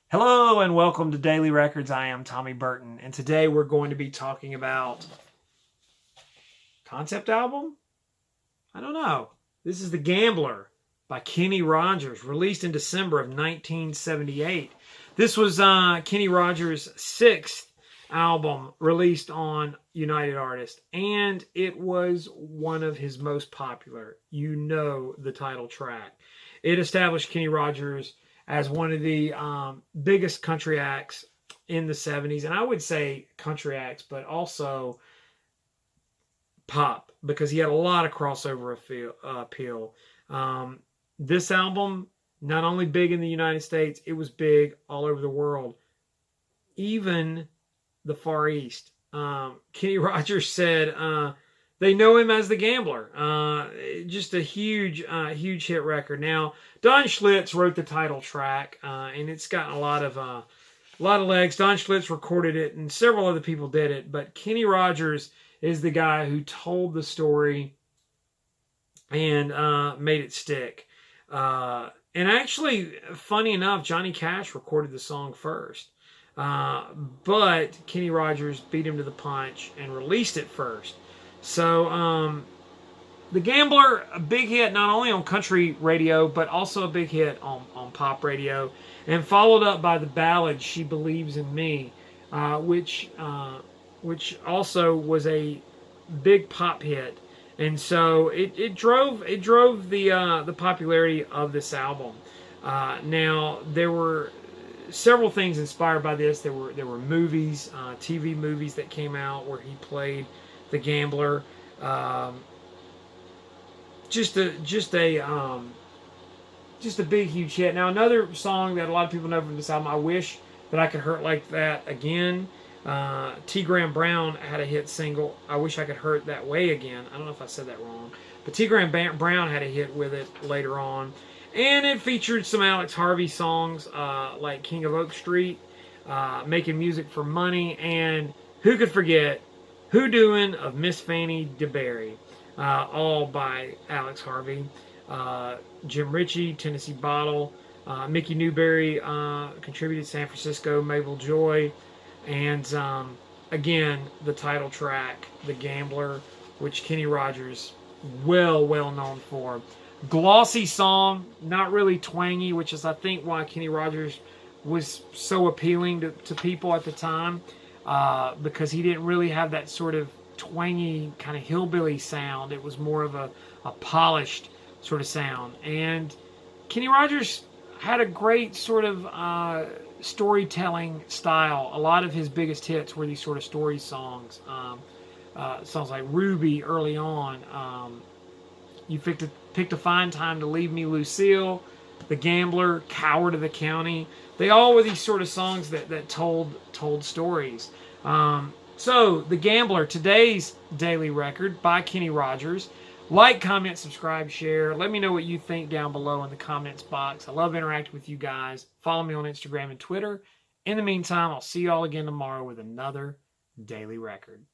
Hello and welcome to Daily Records. I am Tommy Burton, and today we're going to be talking about concept album? I don't know. This is The Gambler by Kenny Rogers, released in December of 1978. This was Kenny Rogers' sixth album released on United Artists, and it was one of his most popular. You know the title track. It established Kenny Rogers as one of the biggest country acts in the 70s. And I would say country acts, but also pop, because he had a lot of crossover appeal. This album, not only big in the United States, it was big all over the world, even the Far East. Kenny Rogers said they know him as the Gambler. Just a huge hit record. Now, Don Schlitz wrote the title track, and it's gotten a lot of legs. Don Schlitz recorded it, and several other people did it. But Kenny Rogers is the guy who told the story and made it stick. And actually, funny enough, Johnny Cash recorded the song first. But Kenny Rogers beat him to the punch and released it first. So, The Gambler, a big hit not only on country radio, but also a big hit on pop radio, and followed up by the ballad "She Believes in Me," which also was a big pop hit, and so it drove the popularity of this album. Now there were several things inspired by this. There were movies, TV movies that came out where he played the Gambler. Just a big huge hit. Now another song that a lot of people know from this album, "I Wish That I Could Hurt Like That Again." T. Graham Brown had a hit single, "I Wish I Could Hurt That Way Again." I don't know if I said that wrong, but T. Graham Brown had a hit with it later on, and it featured some Alex Harvey songs like "King of Oak Street," "Making Music for Money," and who could forget "Who Doin' of Miss Fanny DeBerry," all by Alex Harvey. Jim Ritchie, "Tennessee Bottle," Mickey Newberry contributed "San Francisco," Mabel Joy, and again the title track, "The Gambler," which Kenny Rogers well known for. Glossy song, not really twangy, which is I think why Kenny Rogers was so appealing to people at the time. Because he didn't really have that sort of twangy kind of hillbilly sound. It was more of a polished sort of sound. And Kenny Rogers had a great sort of storytelling style. A lot of his biggest hits were these sort of story songs. Songs like "Ruby" early on. "You picked a fine time to leave me, Lucille," "The Gambler," "Coward of the County." They all were these sort of songs that told stories. So, "The Gambler," today's daily record by Kenny Rogers. Like, comment, subscribe, share. Let me know what you think down below in the comments box. I love interacting with you guys. Follow me on Instagram and Twitter. In the meantime, I'll see you all again tomorrow with another daily record.